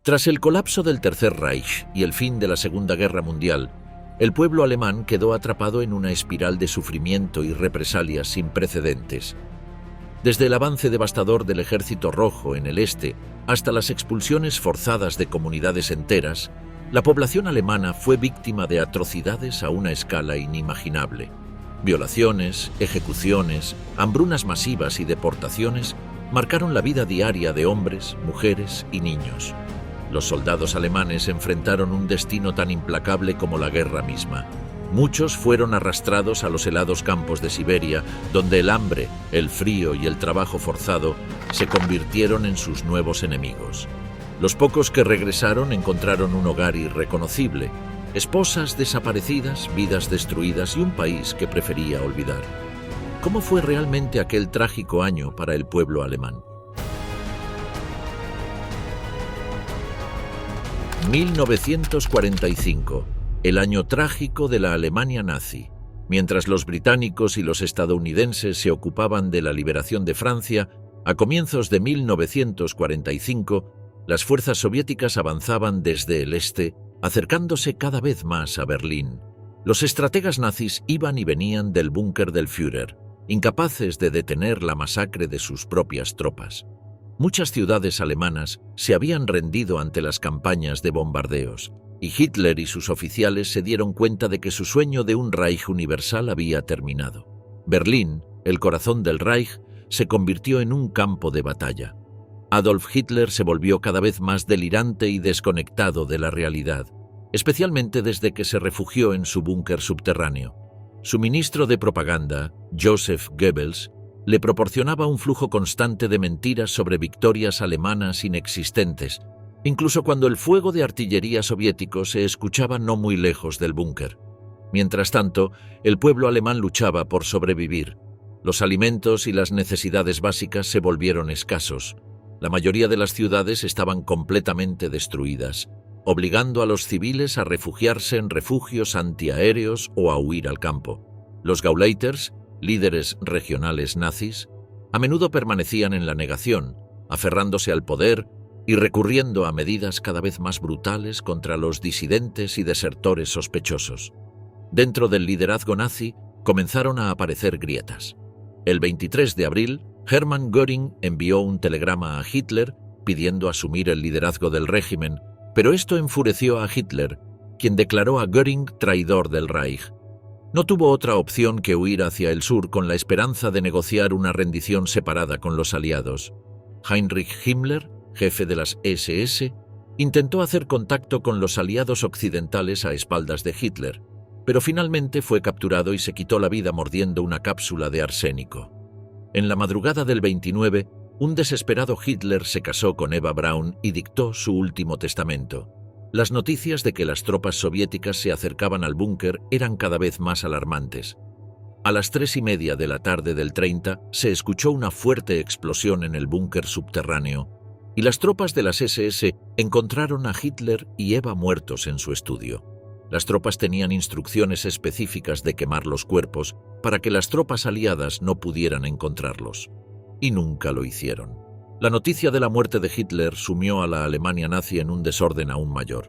Tras el colapso del Tercer Reich y el fin de la Segunda Guerra Mundial, el pueblo alemán quedó atrapado en una espiral de sufrimiento y represalias sin precedentes. Desde el avance devastador del Ejército Rojo en el este hasta las expulsiones forzadas de comunidades enteras, la población alemana fue víctima de atrocidades a una escala inimaginable. Violaciones, ejecuciones, hambrunas masivas y deportaciones marcaron la vida diaria de hombres, mujeres y niños. Los soldados alemanes enfrentaron un destino tan implacable como la guerra misma. Muchos fueron arrastrados a los helados campos de Siberia, donde el hambre, el frío y el trabajo forzado se convirtieron en sus nuevos enemigos. Los pocos que regresaron encontraron un hogar irreconocible, esposas desaparecidas, vidas destruidas y un país que prefería olvidar. ¿Cómo fue realmente aquel trágico año para el pueblo alemán? 1945, el año trágico de la Alemania nazi. Mientras los británicos y los estadounidenses se ocupaban de la liberación de Francia, a comienzos de 1945, las fuerzas soviéticas avanzaban desde el este, acercándose cada vez más a Berlín. Los estrategas nazis iban y venían del búnker del Führer, incapaces de detener la masacre de sus propias tropas. Muchas ciudades alemanas se habían rendido ante las campañas de bombardeos, y Hitler y sus oficiales se dieron cuenta de que su sueño de un Reich universal había terminado. Berlín, el corazón del Reich, se convirtió en un campo de batalla. Adolf Hitler se volvió cada vez más delirante y desconectado de la realidad, especialmente desde que se refugió en su búnker subterráneo. Su ministro de propaganda, Joseph Goebbels, le proporcionaba un flujo constante de mentiras sobre victorias alemanas inexistentes, incluso cuando el fuego de artillería soviético se escuchaba no muy lejos del búnker. Mientras tanto, el pueblo alemán luchaba por sobrevivir. Los alimentos y las necesidades básicas se volvieron escasos. La mayoría de las ciudades estaban completamente destruidas, obligando a los civiles a refugiarse en refugios antiaéreos o a huir al campo. Los Gauleiters, líderes regionales nazis, a menudo permanecían en la negación, aferrándose al poder y recurriendo a medidas cada vez más brutales contra los disidentes y desertores sospechosos. Dentro del liderazgo nazi comenzaron a aparecer grietas. El 23 de abril, Hermann Göring envió un telegrama a Hitler pidiendo asumir el liderazgo del régimen, pero esto enfureció a Hitler, quien declaró a Göring traidor del Reich. No tuvo otra opción que huir hacia el sur con la esperanza de negociar una rendición separada con los aliados. Heinrich Himmler, jefe de las SS, intentó hacer contacto con los aliados occidentales a espaldas de Hitler, pero finalmente fue capturado y se quitó la vida mordiendo una cápsula de arsénico. En la madrugada del 29, un desesperado Hitler se casó con Eva Braun y dictó su último testamento. Las noticias de que las tropas soviéticas se acercaban al búnker eran cada vez más alarmantes. A las 3:30 de la tarde del 30 se escuchó una fuerte explosión en el búnker subterráneo y las tropas de las SS encontraron a Hitler y Eva muertos en su estudio. Las tropas tenían instrucciones específicas de quemar los cuerpos para que las tropas aliadas no pudieran encontrarlos. Y nunca lo hicieron. La noticia de la muerte de Hitler sumió a la Alemania nazi en un desorden aún mayor.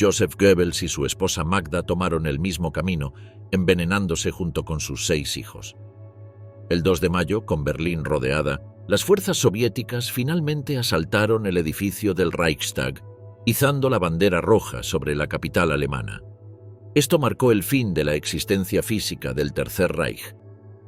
Joseph Goebbels y su esposa Magda tomaron el mismo camino, envenenándose junto con sus 6 hijos. El 2 de mayo, con Berlín rodeada, las fuerzas soviéticas finalmente asaltaron el edificio del Reichstag, izando la bandera roja sobre la capital alemana. Esto marcó el fin de la existencia física del Tercer Reich.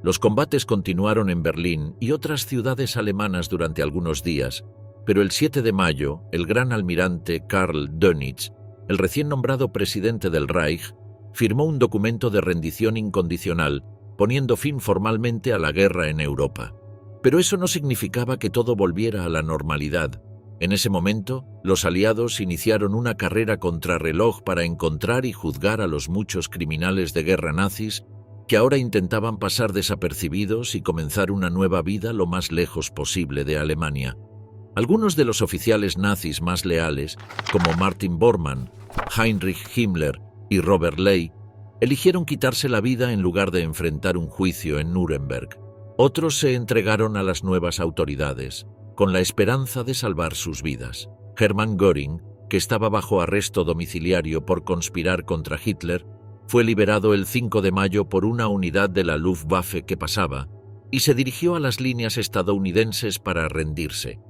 Los combates continuaron en Berlín y otras ciudades alemanas durante algunos días, pero el 7 de mayo, el gran almirante Karl Dönitz, el recién nombrado presidente del Reich, firmó un documento de rendición incondicional, poniendo fin formalmente a la guerra en Europa. Pero eso no significaba que todo volviera a la normalidad. En ese momento, los aliados iniciaron una carrera contrarreloj para encontrar y juzgar a los muchos criminales de guerra nazis que ahora intentaban pasar desapercibidos y comenzar una nueva vida lo más lejos posible de Alemania. Algunos de los oficiales nazis más leales, como Martin Bormann, Heinrich Himmler y Robert Ley, eligieron quitarse la vida en lugar de enfrentar un juicio en Nuremberg. Otros se entregaron a las nuevas autoridades, con la esperanza de salvar sus vidas. Hermann Göring, que estaba bajo arresto domiciliario por conspirar contra Hitler, fue liberado el 5 de mayo por una unidad de la Luftwaffe que pasaba y se dirigió a las líneas estadounidenses para rendirse.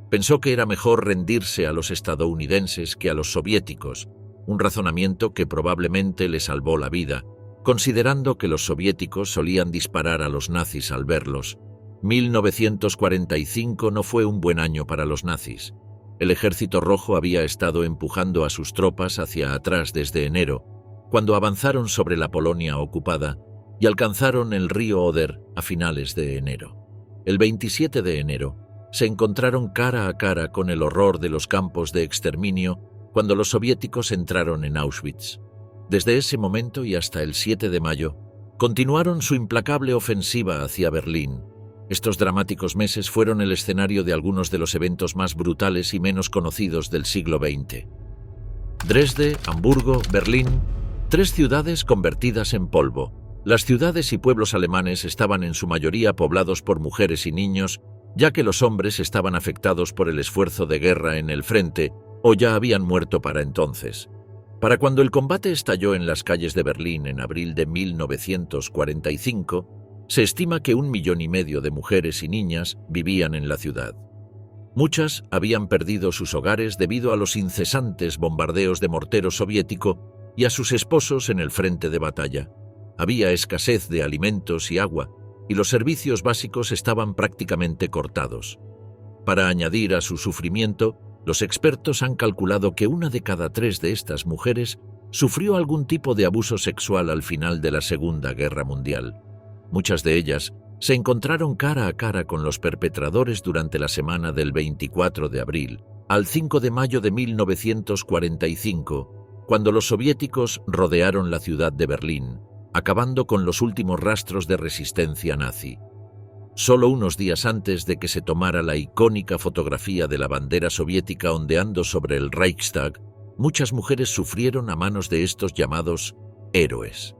Pensó que era mejor rendirse a los estadounidenses que a los soviéticos, un razonamiento que probablemente le salvó la vida, considerando que los soviéticos solían disparar a los nazis al verlos. 1945 no fue un buen año para los nazis. El Ejército Rojo había estado empujando a sus tropas hacia atrás desde enero, cuando avanzaron sobre la Polonia ocupada y alcanzaron el río Oder a finales de enero. El 27 de enero se encontraron cara a cara con el horror de los campos de exterminio cuando los soviéticos entraron en Auschwitz. Desde ese momento y hasta el 7 de mayo, continuaron su implacable ofensiva hacia Berlín. Estos dramáticos meses fueron el escenario de algunos de los eventos más brutales y menos conocidos del siglo XX. Dresde, Hamburgo, Berlín, 3 ciudades convertidas en polvo. Las ciudades y pueblos alemanes estaban en su mayoría poblados por mujeres y niños, ya que los hombres estaban afectados por el esfuerzo de guerra en el frente o ya habían muerto para entonces. Para cuando el combate estalló en las calles de Berlín en abril de 1945, se estima que 1,5 millones de mujeres y niñas vivían en la ciudad. Muchas habían perdido sus hogares debido a los incesantes bombardeos de mortero soviético y a sus esposos en el frente de batalla. Había escasez de alimentos y agua, y los servicios básicos estaban prácticamente cortados. Para añadir a su sufrimiento, los expertos han calculado que 1 de cada 3 de estas mujeres sufrió algún tipo de abuso sexual al final de la Segunda Guerra Mundial. Muchas de ellas se encontraron cara a cara con los perpetradores durante la semana del 24 de abril al 5 de mayo de 1945, cuando los soviéticos rodearon la ciudad de Berlín, acabando con los últimos rastros de resistencia nazi. Solo unos días antes de que se tomara la icónica fotografía de la bandera soviética ondeando sobre el Reichstag, muchas mujeres sufrieron a manos de estos llamados héroes.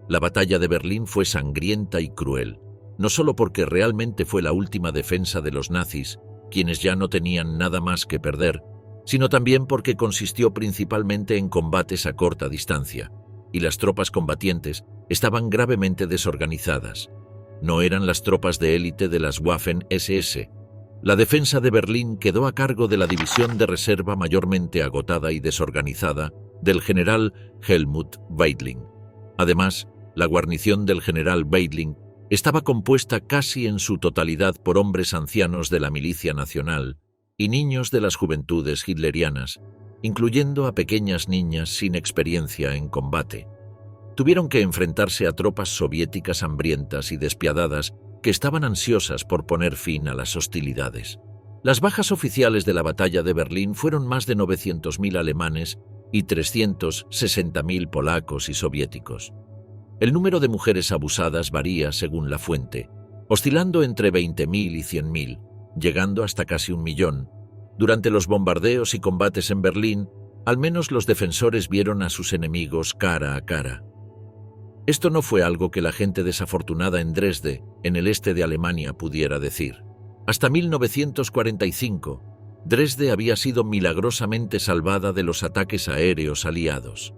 La batalla de Berlín fue sangrienta y cruel, no solo porque realmente fue la última defensa de los nazis, quienes ya no tenían nada más que perder, sino también porque consistió principalmente en combates a corta distancia, y las tropas combatientes estaban gravemente desorganizadas. No eran las tropas de élite de las Waffen-SS. La defensa de Berlín quedó a cargo de la división de reserva mayormente agotada y desorganizada del general Helmut Weidling. Además, la guarnición del general Weidling estaba compuesta casi en su totalidad por hombres ancianos de la milicia nacional y niños de las juventudes hitlerianas, incluyendo a pequeñas niñas sin experiencia en combate. Tuvieron que enfrentarse a tropas soviéticas hambrientas y despiadadas que estaban ansiosas por poner fin a las hostilidades. Las bajas oficiales de la batalla de Berlín fueron más de 900.000 alemanes y 360.000 polacos y soviéticos. El número de mujeres abusadas varía según la fuente, oscilando entre 20.000 y 100.000, llegando hasta casi 1 millón. Durante los bombardeos y combates en Berlín, al menos los defensores vieron a sus enemigos cara a cara. Esto no fue algo que la gente desafortunada en Dresde, en el este de Alemania, pudiera decir. Hasta 1945, Dresde había sido milagrosamente salvada de los ataques aéreos aliados.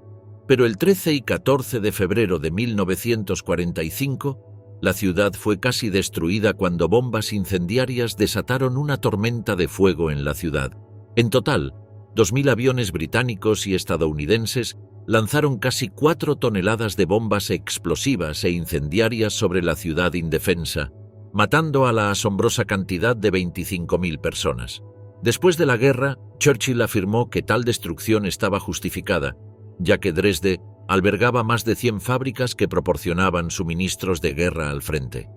Pero el 13 y 14 de febrero de 1945, la ciudad fue casi destruida cuando bombas incendiarias desataron una tormenta de fuego en la ciudad. En total, 2.000 aviones británicos y estadounidenses lanzaron casi 4 toneladas de bombas explosivas e incendiarias sobre la ciudad indefensa, matando a la asombrosa cantidad de 25.000 personas. Después de la guerra, Churchill afirmó que tal destrucción estaba justificada, ya que Dresde albergaba más de 100 fábricas que proporcionaban suministros de guerra al frente.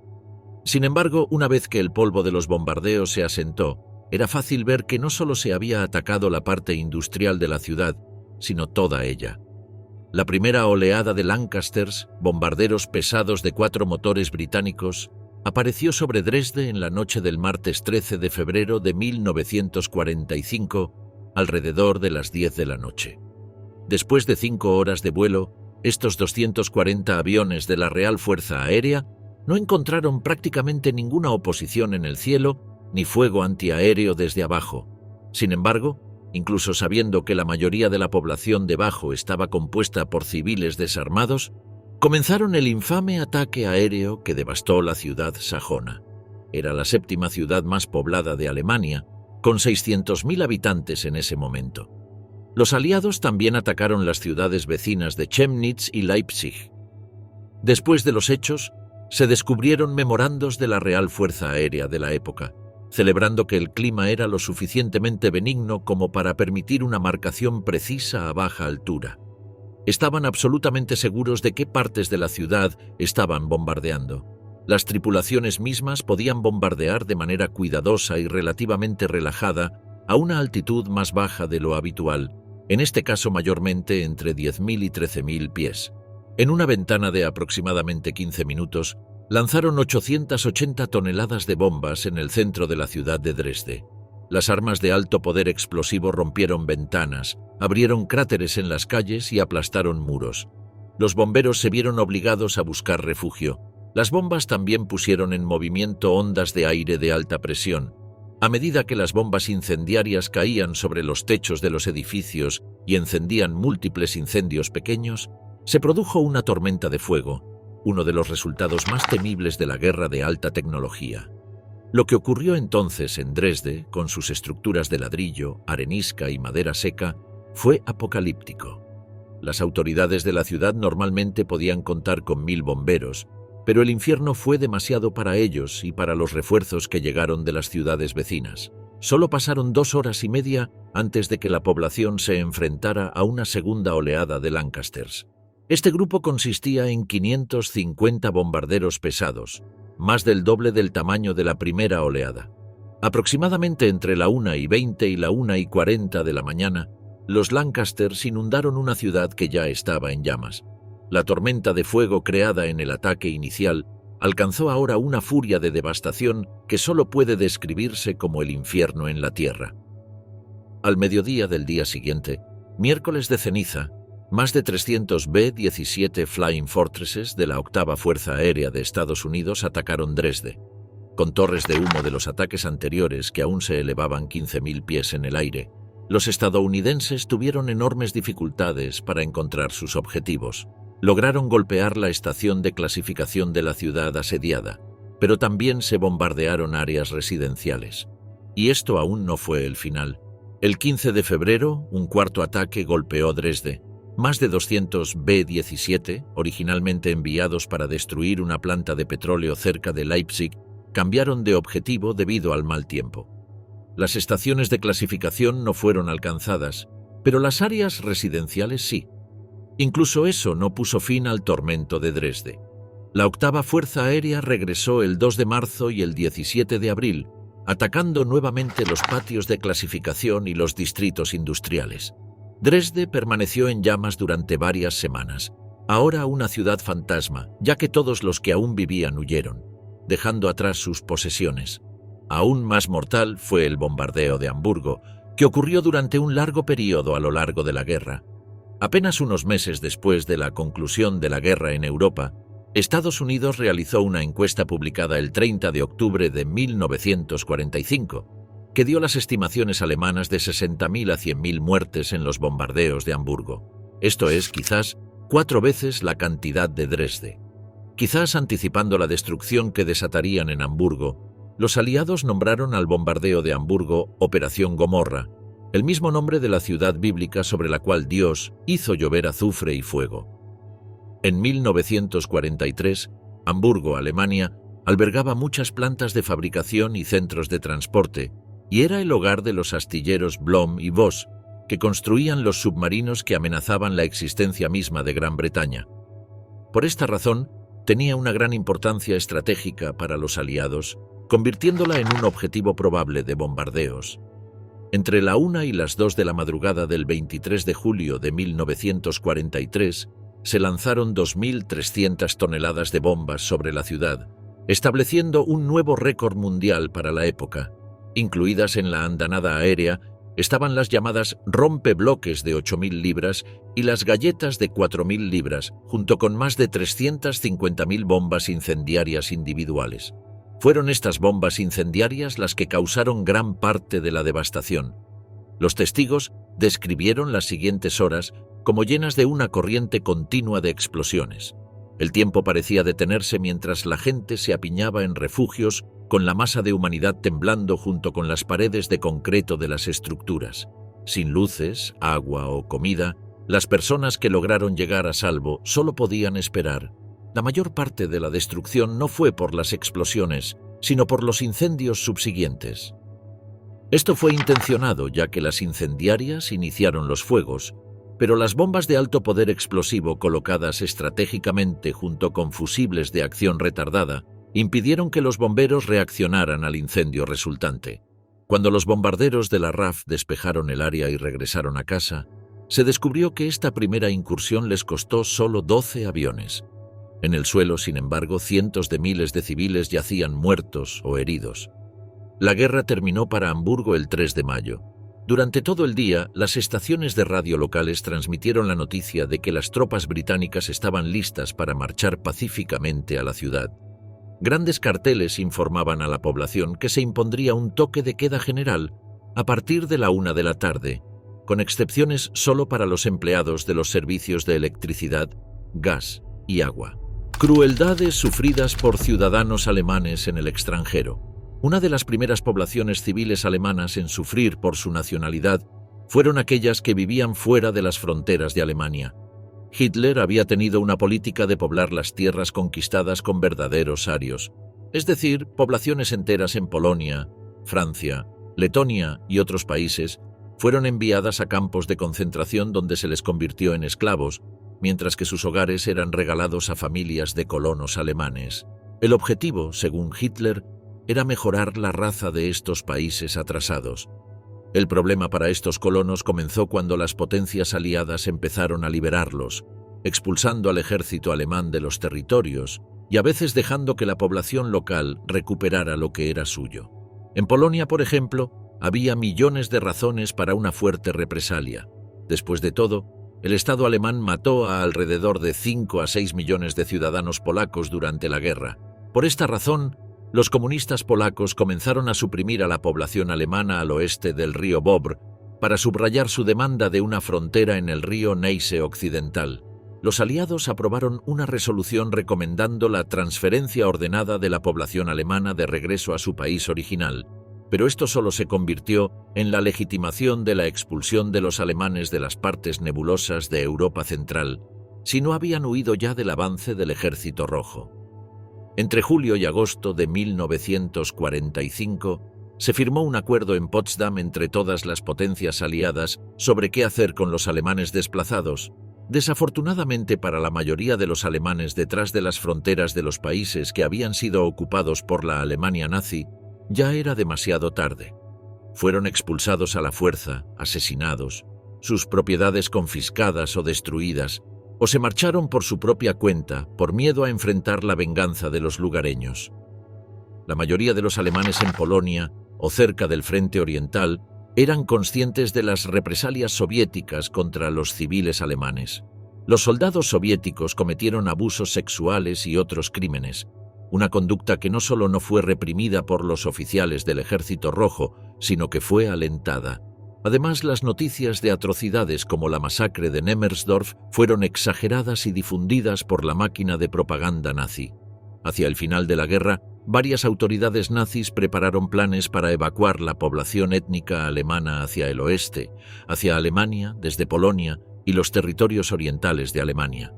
Sin embargo, una vez que el polvo de los bombardeos se asentó, era fácil ver que no solo se había atacado la parte industrial de la ciudad, sino toda ella. La primera oleada de Lancasters, bombarderos pesados de 4 motores británicos, apareció sobre Dresde en la noche del martes 13 de febrero de 1945, alrededor de las 10 de la noche. Después de 5 horas de vuelo, estos 240 aviones de la Real Fuerza Aérea no encontraron prácticamente ninguna oposición en el cielo ni fuego antiaéreo desde abajo. Sin embargo, incluso sabiendo que la mayoría de la población debajo estaba compuesta por civiles desarmados, comenzaron el infame ataque aéreo que devastó la ciudad sajona. Era la séptima ciudad más poblada de Alemania, con 600.000 habitantes en ese momento. Los aliados también atacaron las ciudades vecinas de Chemnitz y Leipzig. Después de los hechos, se descubrieron memorandos de la Real Fuerza Aérea de la época, celebrando que el clima era lo suficientemente benigno como para permitir una marcación precisa a baja altura. Estaban absolutamente seguros de qué partes de la ciudad estaban bombardeando. Las tripulaciones mismas podían bombardear de manera cuidadosa y relativamente relajada a una altitud más baja de lo habitual, en este caso mayormente entre 10.000 y 13.000 pies. En una ventana de aproximadamente 15 minutos, lanzaron 880 toneladas de bombas en el centro de la ciudad de Dresde. Las armas de alto poder explosivo rompieron ventanas, abrieron cráteres en las calles y aplastaron muros. Los bomberos se vieron obligados a buscar refugio. Las bombas también pusieron en movimiento ondas de aire de alta presión. A medida que las bombas incendiarias caían sobre los techos de los edificios y encendían múltiples incendios pequeños, se produjo una tormenta de fuego, uno de los resultados más temibles de la guerra de alta tecnología. Lo que ocurrió entonces en Dresde, con sus estructuras de ladrillo, arenisca y madera seca, fue apocalíptico. Las autoridades de la ciudad normalmente podían contar con 1.000 bomberos, pero el infierno fue demasiado para ellos y para los refuerzos que llegaron de las ciudades vecinas. Solo pasaron 2 horas y media antes de que la población se enfrentara a una segunda oleada de Lancasters. Este grupo consistía en 550 bombarderos pesados, más del doble del tamaño de la primera oleada. Aproximadamente entre la 1:20 y la 1:40 de la mañana, los Lancasters inundaron una ciudad que ya estaba en llamas. La tormenta de fuego creada en el ataque inicial alcanzó ahora una furia de devastación que solo puede describirse como el infierno en la tierra. Al mediodía del día siguiente, miércoles de ceniza, más de 300 B-17 Flying Fortresses de la octava Fuerza Aérea de Estados Unidos atacaron Dresde, con torres de humo de los ataques anteriores que aún se elevaban 15.000 pies en el aire. Los estadounidenses tuvieron enormes dificultades para encontrar sus objetivos. Lograron golpear la estación de clasificación de la ciudad asediada, pero también se bombardearon áreas residenciales. Y esto aún no fue el final. El 15 de febrero, un cuarto ataque golpeó Dresde. Más de 200 B-17, originalmente enviados para destruir una planta de petróleo cerca de Leipzig, cambiaron de objetivo debido al mal tiempo. Las estaciones de clasificación no fueron alcanzadas, pero las áreas residenciales sí. Incluso eso no puso fin al tormento de Dresde. La octava Fuerza Aérea regresó el 2 de marzo y el 17 de abril, atacando nuevamente los patios de clasificación y los distritos industriales. Dresde permaneció en llamas durante varias semanas, ahora una ciudad fantasma, ya que todos los que aún vivían huyeron, dejando atrás sus posesiones. Aún más mortal fue el bombardeo de Hamburgo, que ocurrió durante un largo periodo a lo largo de la guerra. Apenas unos meses después de la conclusión de la guerra en Europa, Estados Unidos realizó una encuesta publicada el 30 de octubre de 1945, que dio las estimaciones alemanas de 60.000 a 100.000 muertes en los bombardeos de Hamburgo. Esto es, quizás, 4 veces la cantidad de Dresde. Quizás anticipando la destrucción que desatarían en Hamburgo, los aliados nombraron al bombardeo de Hamburgo Operación Gomorra, el mismo nombre de la ciudad bíblica sobre la cual Dios hizo llover azufre y fuego. En 1943, Hamburgo, Alemania, albergaba muchas plantas de fabricación y centros de transporte, y era el hogar de los astilleros Blohm y Voss, que construían los submarinos que amenazaban la existencia misma de Gran Bretaña. Por esta razón, tenía una gran importancia estratégica para los aliados, convirtiéndola en un objetivo probable de bombardeos. Entre la 1 y las 2 de la madrugada del 23 de julio de 1943, se lanzaron 2.300 toneladas de bombas sobre la ciudad, estableciendo un nuevo récord mundial para la época. Incluidas en la andanada aérea estaban las llamadas rompebloques de 8.000 libras y las galletas de 4.000 libras, junto con más de 350.000 bombas incendiarias individuales. Fueron estas bombas incendiarias las que causaron gran parte de la devastación. Los testigos describieron las siguientes horas como llenas de una corriente continua de explosiones. El tiempo parecía detenerse mientras la gente se apiñaba en refugios con la masa de humanidad temblando junto con las paredes de concreto de las estructuras. Sin luces, agua o comida, las personas que lograron llegar a salvo solo podían esperar. La mayor parte de la destrucción no fue por las explosiones, sino por los incendios subsiguientes. Esto fue intencionado, ya que las incendiarias iniciaron los fuegos, pero las bombas de alto poder explosivo colocadas estratégicamente junto con fusibles de acción retardada impidieron que los bomberos reaccionaran al incendio resultante. Cuando los bombarderos de la RAF despejaron el área y regresaron a casa, se descubrió que esta primera incursión les costó solo 12 aviones. En el suelo, sin embargo, cientos de miles de civiles yacían muertos o heridos. La guerra terminó para Hamburgo el 3 de mayo. Durante todo el día, las estaciones de radio locales transmitieron la noticia de que las tropas británicas estaban listas para marchar pacíficamente a la ciudad. Grandes carteles informaban a la población que se impondría un toque de queda general a partir de la 1 de la tarde, con excepciones solo para los empleados de los servicios de electricidad, gas y agua. Crueldades sufridas por ciudadanos alemanes en el extranjero. Una de las primeras poblaciones civiles alemanas en sufrir por su nacionalidad fueron aquellas que vivían fuera de las fronteras de Alemania. Hitler había tenido una política de poblar las tierras conquistadas con verdaderos arios, es decir, poblaciones enteras en Polonia, Francia, Letonia y otros países fueron enviadas a campos de concentración donde se les convirtió en esclavos, mientras que sus hogares eran regalados a familias de colonos alemanes. El objetivo, según Hitler, era mejorar la raza de estos países atrasados. El problema para estos colonos comenzó cuando las potencias aliadas empezaron a liberarlos, expulsando al ejército alemán de los territorios y a veces dejando que la población local recuperara lo que era suyo. En Polonia, por ejemplo, había millones de razones para una fuerte represalia. Después de todo, el Estado alemán mató a alrededor de 5 a 6 millones de ciudadanos polacos durante la guerra. Por esta razón, los comunistas polacos comenzaron a suprimir a la población alemana al oeste del río Bobr para subrayar su demanda de una frontera en el río Neisse occidental. Los aliados aprobaron una resolución recomendando la transferencia ordenada de la población alemana de regreso a su país original, pero esto solo se convirtió en la legitimación de la expulsión de los alemanes de las partes nebulosas de Europa Central, si no habían huido ya del avance del Ejército Rojo. Entre julio y agosto de 1945 se firmó un acuerdo en Potsdam entre todas las potencias aliadas sobre qué hacer con los alemanes desplazados. Desafortunadamente para la mayoría de los alemanes detrás de las fronteras de los países que habían sido ocupados por la Alemania nazi, ya era demasiado tarde. Fueron expulsados a la fuerza, asesinados, sus propiedades confiscadas o destruidas, o se marcharon por su propia cuenta por miedo a enfrentar la venganza de los lugareños. La mayoría de los alemanes en Polonia o cerca del frente oriental eran conscientes de las represalias soviéticas contra los civiles alemanes. Los soldados soviéticos cometieron abusos sexuales y otros crímenes, una conducta que no solo no fue reprimida por los oficiales del Ejército Rojo, sino que fue alentada. Además, las noticias de atrocidades como la masacre de Nemmersdorf fueron exageradas y difundidas por la máquina de propaganda nazi. Hacia el final de la guerra, varias autoridades nazis prepararon planes para evacuar la población étnica alemana hacia el oeste, hacia Alemania, desde Polonia y los territorios orientales de Alemania.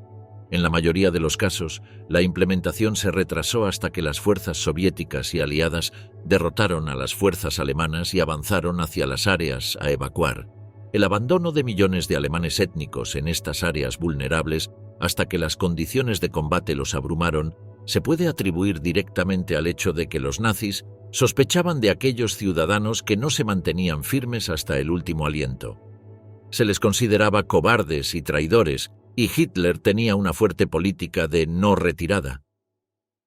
En la mayoría de los casos, la implementación se retrasó hasta que las fuerzas soviéticas y aliadas derrotaron a las fuerzas alemanas y avanzaron hacia las áreas a evacuar. El abandono de millones de alemanes étnicos en estas áreas vulnerables hasta que las condiciones de combate los abrumaron se puede atribuir directamente al hecho de que los nazis sospechaban de aquellos ciudadanos que no se mantenían firmes hasta el último aliento. Se les consideraba cobardes y traidores, y Hitler tenía una fuerte política de no retirada.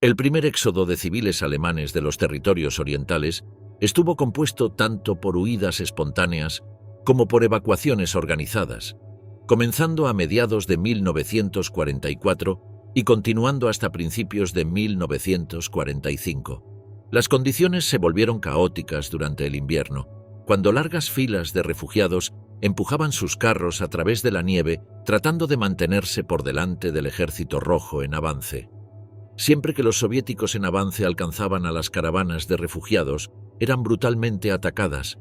El primer éxodo de civiles alemanes de los territorios orientales estuvo compuesto tanto por huidas espontáneas como por evacuaciones organizadas, comenzando a mediados de 1944 y continuando hasta principios de 1945. Las condiciones se volvieron caóticas durante el invierno, cuando largas filas de refugiados empujaban sus carros a través de la nieve tratando de mantenerse por delante del ejército rojo en avance. Siempre que los soviéticos en avance alcanzaban a las caravanas de refugiados, eran brutalmente atacadas.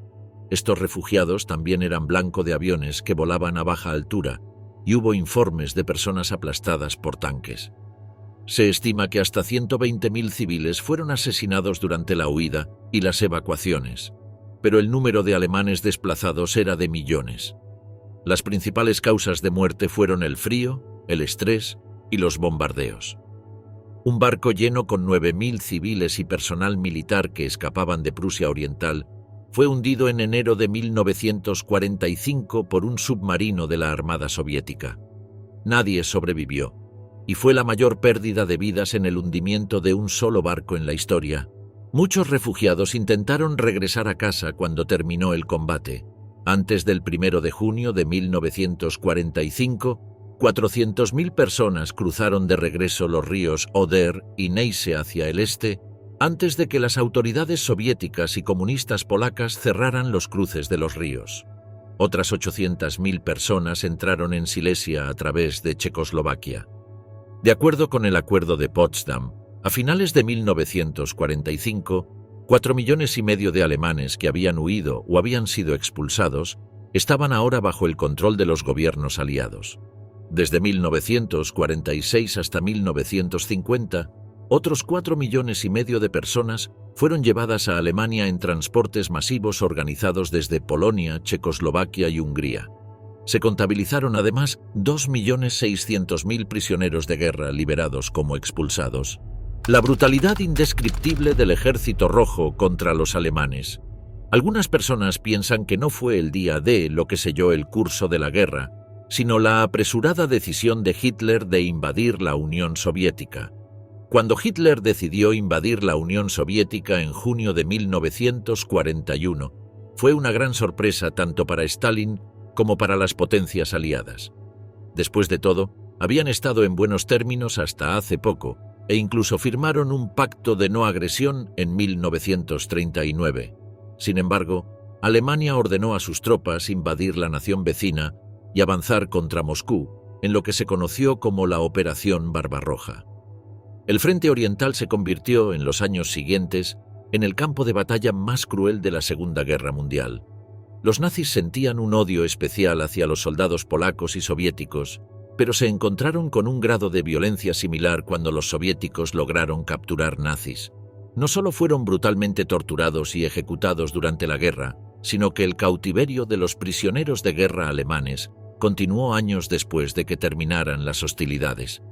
Estos refugiados también eran blanco de aviones que volaban a baja altura, y hubo informes de personas aplastadas por tanques. Se estima que hasta 120.000 civiles fueron asesinados durante la huida y las evacuaciones, pero el número de alemanes desplazados era de millones. Las principales causas de muerte fueron el frío, el estrés y los bombardeos. Un barco lleno con 9.000 civiles y personal militar que escapaban de Prusia Oriental fue hundido en enero de 1945 por un submarino de la Armada Soviética. Nadie sobrevivió, y fue la mayor pérdida de vidas en el hundimiento de un solo barco en la historia. Muchos refugiados intentaron regresar a casa cuando terminó el combate. Antes del 1 de junio de 1945, 400.000 personas cruzaron de regreso los ríos Oder y Neisse hacia el este, antes de que las autoridades soviéticas y comunistas polacas cerraran los cruces de los ríos. Otras 800.000 personas entraron en Silesia a través de Checoslovaquia. De acuerdo con el Acuerdo de Potsdam, a finales de 1945, 4,5 millones de alemanes que habían huido o habían sido expulsados estaban ahora bajo el control de los gobiernos aliados. Desde 1946 hasta 1950, otros 4,5 millones de personas fueron llevadas a Alemania en transportes masivos organizados desde Polonia, Checoslovaquia y Hungría. Se contabilizaron además 2,6 millones prisioneros de guerra liberados como expulsados. La brutalidad indescriptible del Ejército Rojo contra los alemanes. Algunas personas piensan que no fue el día D lo que selló el curso de la guerra, sino la apresurada decisión de Hitler de invadir la Unión Soviética. Cuando Hitler decidió invadir la Unión Soviética en junio de 1941, fue una gran sorpresa tanto para Stalin como para las potencias aliadas. Después de todo, habían estado en buenos términos hasta hace poco, e incluso firmaron un pacto de no agresión en 1939. Sin embargo, Alemania ordenó a sus tropas invadir la nación vecina y avanzar contra Moscú, en lo que se conoció como la Operación Barbarroja. El Frente Oriental se convirtió, en los años siguientes, en el campo de batalla más cruel de la Segunda Guerra Mundial. Los nazis sentían un odio especial hacia los soldados polacos y soviéticos, pero se encontraron con un grado de violencia similar cuando los soviéticos lograron capturar nazis. No solo fueron brutalmente torturados y ejecutados durante la guerra, sino que el cautiverio de los prisioneros de guerra alemanes continuó años después de que terminaran las hostilidades.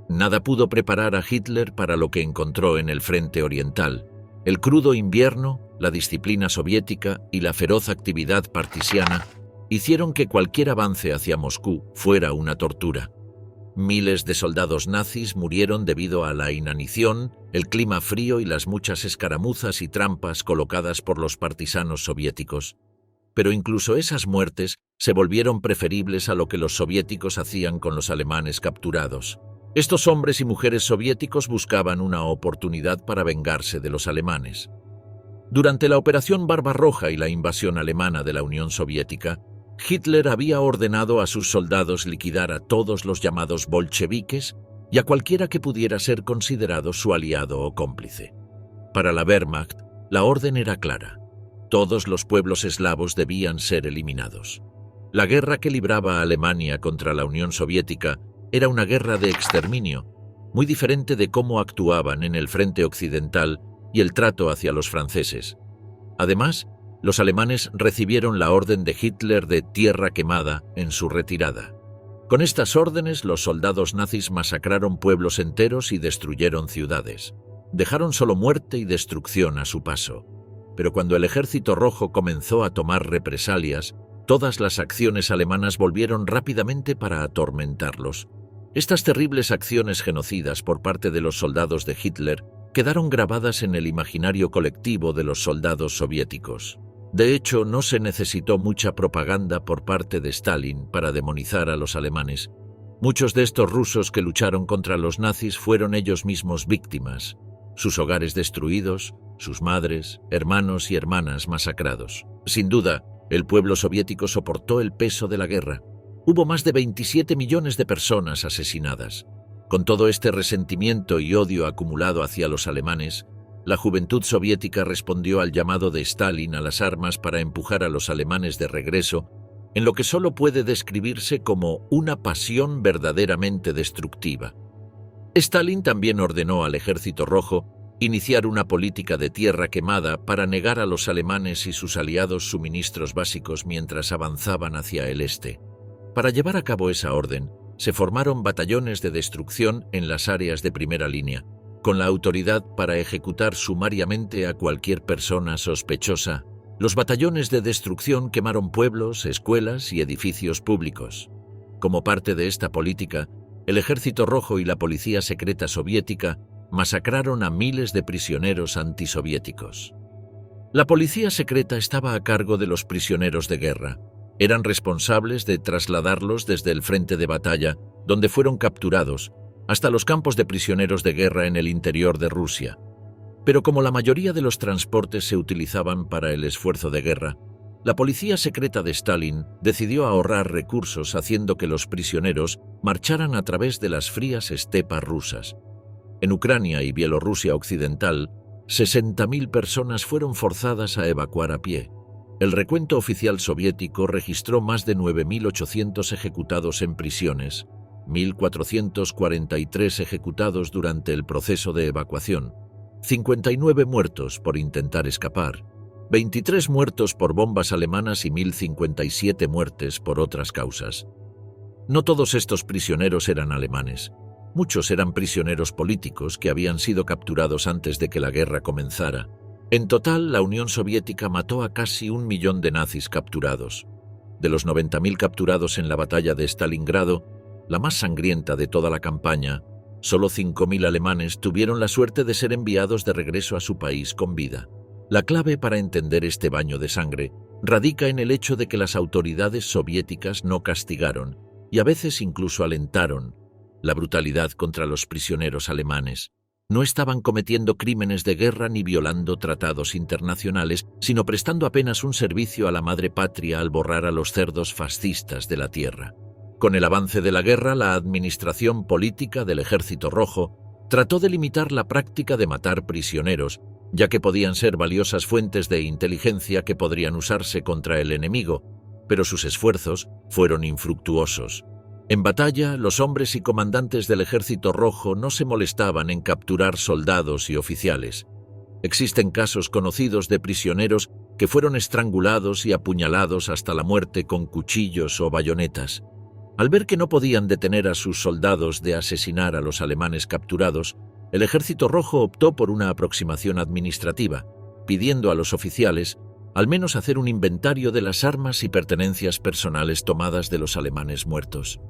Nada pudo preparar a Hitler para lo que encontró en el Frente Oriental. El crudo invierno, la disciplina soviética y la feroz actividad partisiana hicieron que cualquier avance hacia Moscú fuera una tortura. Miles de soldados nazis murieron debido a la inanición, el clima frío y las muchas escaramuzas y trampas colocadas por los partisanos soviéticos. Pero incluso esas muertes se volvieron preferibles a lo que los soviéticos hacían con los alemanes capturados. Estos hombres y mujeres soviéticos buscaban una oportunidad para vengarse de los alemanes. Durante la Operación Barbarroja y la invasión alemana de la Unión Soviética, Hitler había ordenado a sus soldados liquidar a todos los llamados bolcheviques y a cualquiera que pudiera ser considerado su aliado o cómplice. Para la Wehrmacht, la orden era clara. Todos los pueblos eslavos debían ser eliminados. La guerra que libraba Alemania contra la Unión Soviética era una guerra de exterminio, muy diferente de cómo actuaban en el frente occidental y el trato hacia los franceses. Además, los alemanes recibieron la orden de Hitler de tierra quemada en su retirada. Con estas órdenes, los soldados nazis masacraron pueblos enteros y destruyeron ciudades. Dejaron solo muerte y destrucción a su paso. Pero cuando el Ejército Rojo comenzó a tomar represalias, todas las acciones alemanas volvieron rápidamente para atormentarlos. Estas terribles acciones genocidas por parte de los soldados de Hitler quedaron grabadas en el imaginario colectivo de los soldados soviéticos. De hecho, no se necesitó mucha propaganda por parte de Stalin para demonizar a los alemanes. Muchos de estos rusos que lucharon contra los nazis fueron ellos mismos víctimas. sus hogares destruidos, sus madres, hermanos y hermanas masacrados. Sin duda, el pueblo soviético soportó el peso de la guerra. Hubo más de 27 millones de personas asesinadas. Con todo este resentimiento y odio acumulado hacia los alemanes, la juventud soviética respondió al llamado de Stalin a las armas para empujar a los alemanes de regreso en lo que solo puede describirse como una pasión verdaderamente destructiva. Stalin también ordenó al Ejército Rojo iniciar una política de tierra quemada para negar a los alemanes y sus aliados suministros básicos mientras avanzaban hacia el este. Para llevar a cabo esa orden, se formaron batallones de destrucción en las áreas de primera línea, con la autoridad para ejecutar sumariamente a cualquier persona sospechosa. Los batallones de destrucción quemaron pueblos, escuelas y edificios públicos. Como parte de esta política, el Ejército Rojo y la Policía Secreta Soviética masacraron a miles de prisioneros antisoviéticos. La policía secreta estaba a cargo de los prisioneros de guerra. Eran responsables de trasladarlos desde el frente de batalla, donde fueron capturados, hasta los campos de prisioneros de guerra en el interior de Rusia. Pero como la mayoría de los transportes se utilizaban para el esfuerzo de guerra, la policía secreta de Stalin decidió ahorrar recursos haciendo que los prisioneros marcharan a través de las frías estepas rusas. En Ucrania y Bielorrusia Occidental, 60.000 personas fueron forzadas a evacuar a pie. El recuento oficial soviético registró más de 9.800 ejecutados en prisiones, 1.443 ejecutados durante el proceso de evacuación, 59 muertos por intentar escapar, 23 muertos por bombas alemanas y 1.057 muertes por otras causas. No todos estos prisioneros eran alemanes. Muchos eran prisioneros políticos que habían sido capturados antes de que la guerra comenzara. En total, la Unión Soviética mató a casi 1 millón de nazis capturados. De los 90.000 capturados en la batalla de Stalingrado, la más sangrienta de toda la campaña, solo 5.000 alemanes tuvieron la suerte de ser enviados de regreso a su país con vida. La clave para entender este baño de sangre radica en el hecho de que las autoridades soviéticas no castigaron, y a veces incluso alentaron, la brutalidad contra los prisioneros alemanes. No estaban cometiendo crímenes de guerra ni violando tratados internacionales, sino prestando apenas un servicio a la madre patria al borrar a los cerdos fascistas de la tierra. Con el avance de la guerra, la administración política del Ejército Rojo trató de limitar la práctica de matar prisioneros, ya que podían ser valiosas fuentes de inteligencia que podrían usarse contra el enemigo, pero sus esfuerzos fueron infructuosos. En batalla, los hombres y comandantes del Ejército Rojo no se molestaban en capturar soldados y oficiales. Existen casos conocidos de prisioneros que fueron estrangulados y apuñalados hasta la muerte con cuchillos o bayonetas. Al ver que no podían detener a sus soldados de asesinar a los alemanes capturados, el Ejército Rojo optó por una aproximación administrativa, pidiendo a los oficiales al menos hacer un inventario de las armas y pertenencias personales tomadas de los alemanes muertos.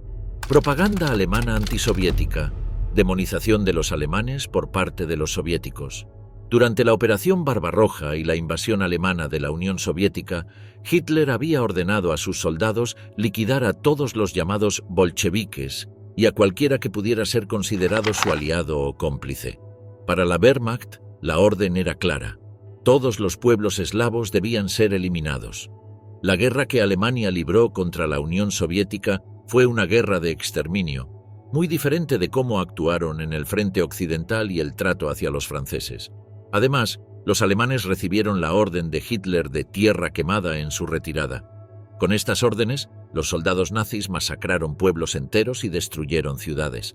Propaganda alemana antisoviética, demonización de los alemanes por parte de los soviéticos. Durante la Operación Barbarroja y la invasión alemana de la Unión Soviética, Hitler había ordenado a sus soldados liquidar a todos los llamados bolcheviques y a cualquiera que pudiera ser considerado su aliado o cómplice. Para la Wehrmacht, la orden era clara. Todos los pueblos eslavos debían ser eliminados. La guerra que Alemania libró contra la Unión Soviética fue una guerra de exterminio, muy diferente de cómo actuaron en el frente occidental y el trato hacia los franceses. Además, los alemanes recibieron la orden de Hitler de tierra quemada en su retirada. Con estas órdenes, los soldados nazis masacraron pueblos enteros y destruyeron ciudades.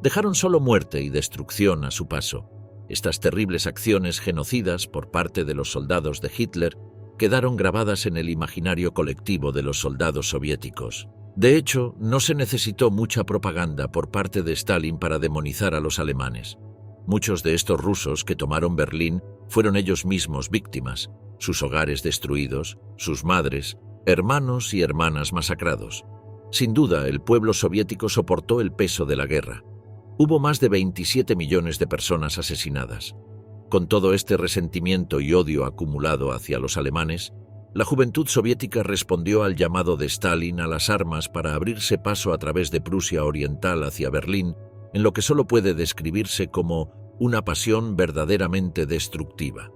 Dejaron solo muerte y destrucción a su paso. Estas terribles acciones genocidas por parte de los soldados de Hitler quedaron grabadas en el imaginario colectivo de los soldados soviéticos. De hecho, no se necesitó mucha propaganda por parte de Stalin para demonizar a los alemanes. Muchos de estos rusos que tomaron Berlín fueron ellos mismos víctimas, sus hogares destruidos, sus madres, hermanos y hermanas masacrados. Sin duda, el pueblo soviético soportó el peso de la guerra. Hubo más de 27 millones de personas asesinadas. Con todo este resentimiento y odio acumulado hacia los alemanes, la juventud soviética respondió al llamado de Stalin a las armas para abrirse paso a través de Prusia Oriental hacia Berlín, en lo que solo puede describirse como una pasión verdaderamente destructiva.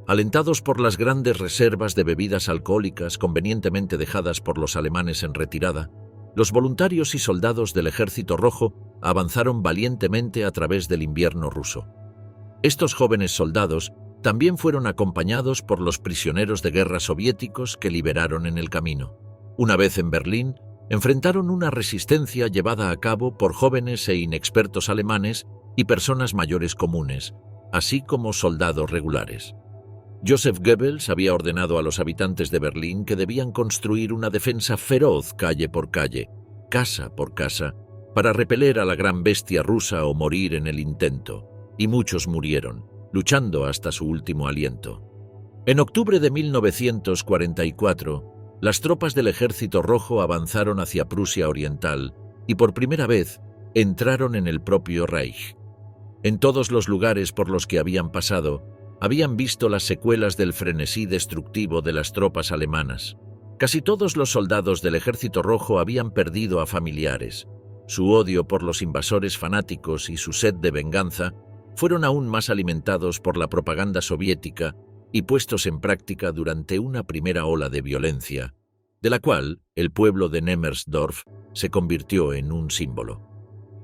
Alentados por las grandes reservas de bebidas alcohólicas convenientemente dejadas por los alemanes en retirada, los voluntarios y soldados del Ejército Rojo avanzaron valientemente a través del invierno ruso. Estos jóvenes soldados también fueron acompañados por los prisioneros de guerra soviéticos que liberaron en el camino. Una vez en Berlín, enfrentaron una resistencia llevada a cabo por jóvenes e inexpertos alemanes y personas mayores comunes, así como soldados regulares. Joseph Goebbels había ordenado a los habitantes de Berlín que debían construir una defensa feroz calle por calle, casa por casa, para repeler a la gran bestia rusa o morir en el intento, y muchos murieron, luchando hasta su último aliento. En octubre de 1944, las tropas del Ejército Rojo avanzaron hacia Prusia Oriental y por primera vez entraron en el propio Reich. En todos los lugares por los que habían pasado, habían visto las secuelas del frenesí destructivo de las tropas alemanas. Casi todos los soldados del Ejército Rojo habían perdido a familiares. Su odio por los invasores fanáticos y su sed de venganza fueron aún más alimentados por la propaganda soviética y puestos en práctica durante una primera ola de violencia, de la cual el pueblo de Nemmersdorf se convirtió en un símbolo.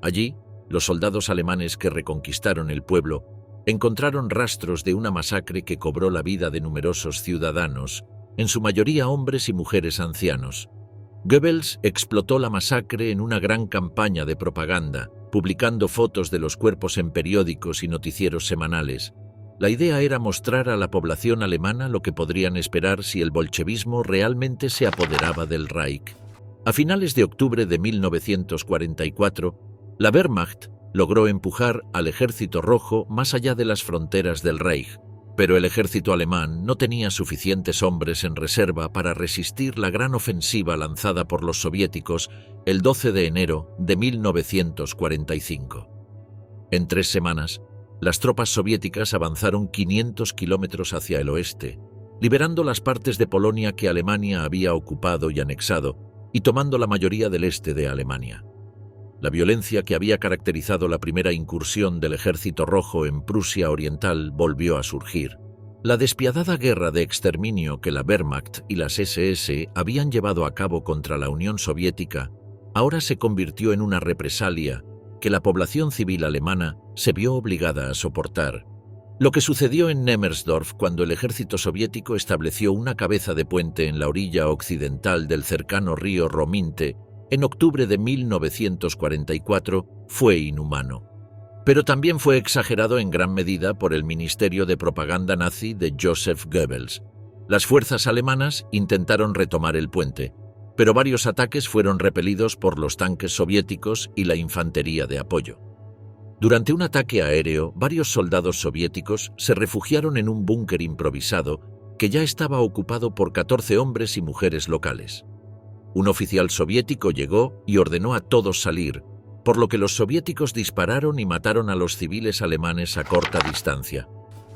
Allí, los soldados alemanes que reconquistaron el pueblo encontraron rastros de una masacre que cobró la vida de numerosos ciudadanos, en su mayoría hombres y mujeres ancianos. Goebbels explotó la masacre en una gran campaña de propaganda, publicando fotos de los cuerpos en periódicos y noticieros semanales. La idea era mostrar a la población alemana lo que podrían esperar si el bolchevismo realmente se apoderaba del Reich. A finales de octubre de 1944, la Wehrmacht logró empujar al Ejército Rojo más allá de las fronteras del Reich, pero el ejército alemán no tenía suficientes hombres en reserva para resistir la gran ofensiva lanzada por los soviéticos el 12 de enero de 1945. En 3 semanas, las tropas soviéticas avanzaron 500 kilómetros hacia el oeste, liberando las partes de Polonia que Alemania había ocupado y anexado, y tomando la mayoría del este de Alemania. La violencia que había caracterizado la primera incursión del Ejército Rojo en Prusia Oriental volvió a surgir. La despiadada guerra de exterminio que la Wehrmacht y las SS habían llevado a cabo contra la Unión Soviética ahora se convirtió en una represalia que la población civil alemana se vio obligada a soportar. Lo que sucedió en Nemmersdorf cuando el ejército soviético estableció una cabeza de puente en la orilla occidental del cercano río Rominte en octubre de 1944 fue inhumano. Pero también fue exagerado en gran medida por el Ministerio de Propaganda nazi de Joseph Goebbels. Las fuerzas alemanas intentaron retomar el puente, pero varios ataques fueron repelidos por los tanques soviéticos y la infantería de apoyo. Durante un ataque aéreo, varios soldados soviéticos se refugiaron en un búnker improvisado que ya estaba ocupado por 14 hombres y mujeres locales. Un oficial soviético llegó y ordenó a todos salir, por lo que los soviéticos dispararon y mataron a los civiles alemanes a corta distancia.